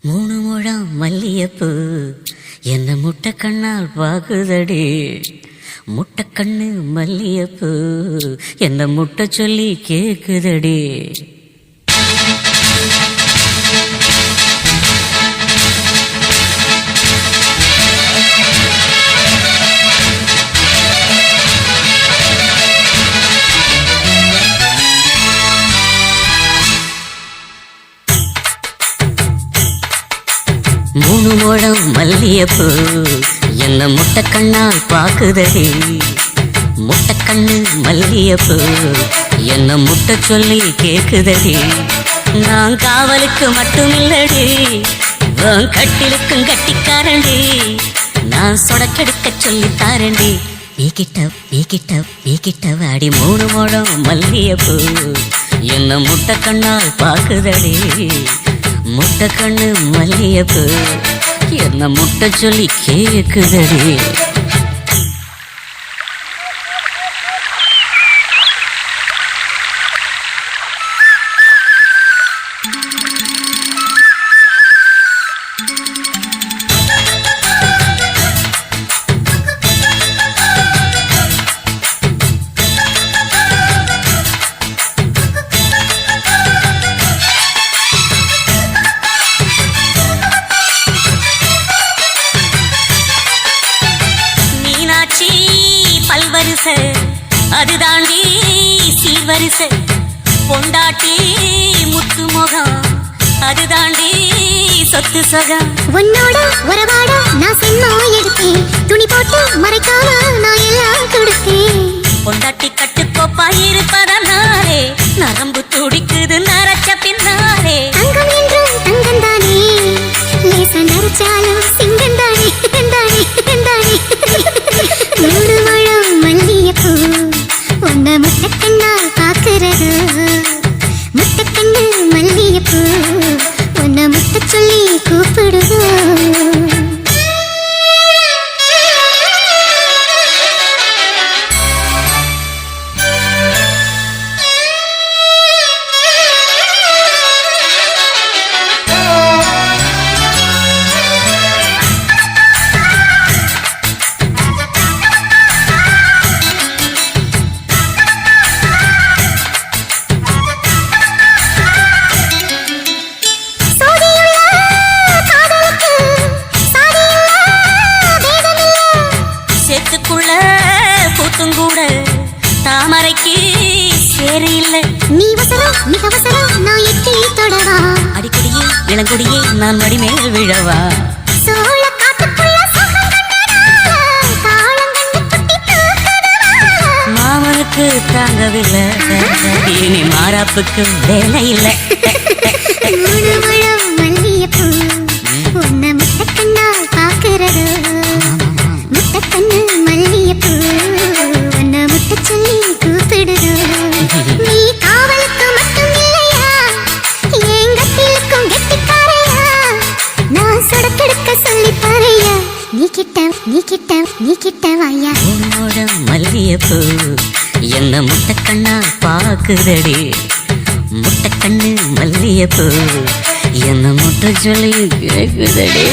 மூணு முழம் மல்லியப்பூ என்ன முட்டை கண்ணால் பாக்குதடி. முட்டை கண்ணு மல்லியப்பூ என்ன முட்டை சொல்லி கேக்குதடி. மூணு முழம் மல்லியப்பூ என்ன முட்டை கண்ணால் பாக்குதடி. முட்டை கண்ணு மல்லியப்பூ என்ன முட்டை சொல்லி கேக்குதடி. நான் காவலுக்கு மட்டும் இல்லடி, கட்டிலுக்கும் கட்டிக்காரண்டி. நான் சொடக்கெடுக்க சொல்லி தாரண்டி. நீக்கிட்ட வாடி. மூணு முழம் மல்லியப்பூ என்ன முட்டை கண்ணால் பாக்குதடி. முட்டை கண்ணு மல்லியப்பூ என்ன முட்டை சொல்லி கேக்குதடி. பல்வரிசை அது தாண்டி சீர்வரிசை. பொண்டாட்டி முத்து முகம் அது தாண்டி சொத்து சொகம். உன்னோட உறவாட நான் சென்னோ எடுத்தேன். துணி போட்டு மறைக்காம நான் எல்லாம் கொடுத்தேன். பொண்டாட்டி கட்டுக்கோப்பா இருப்பதனாலே நரம்பு துடிக்குது நரச்ச பின்னாலே. தங்கம் என்றும் தங்கம் தானே, லேச நரைச்சாலும் சிங்கம் தானே தானே தானே. மூணு முழம் மல்லியப்பூ உன்னை முட்டை கண்ணால் பாக்குறது. முட்டை கண்ணு மல்லியப்பூ உன்னை முட்டை சொல்லி கூப்பிடுது. கூட தாமரைக்கு சேரு இல்ல. நீ வசரம் மிக வசரம் நான் எட்டி தொடவா. அடிக்கடியே இளங்கொடியே நான் மடிமேல் விழவா. சோழ காட்டுக்குள்ள மாமனுக்கு தாங்கவில்லை, இனி மாறாப்புக்கு வேலை இல்லை. மூணு முழம் மல்லியப்பூ உன்னை முட்டை கண்ணால் பாக்குறது. முட்டை கண்ணு மல்லியப்பூ உன்னை முட்டை சொல்லி கூப்பிடுது. நீ காவலுக்கு மட்டும் இல்லையா, என் கட்டிலுக்கும் கெட்டிக்காரையா. நான் சொடக்கெடுக்க சொல்லி பாறையா. நீ கிட்ட வாயா. உன்னோட மல்லியப்பூ என்ன முட்டை கண்ணால் பாக்குதடி. முட்டை கண்ணு மல்லியப்பூ என்ன முட்டை சொல்லி கேக்குதடி.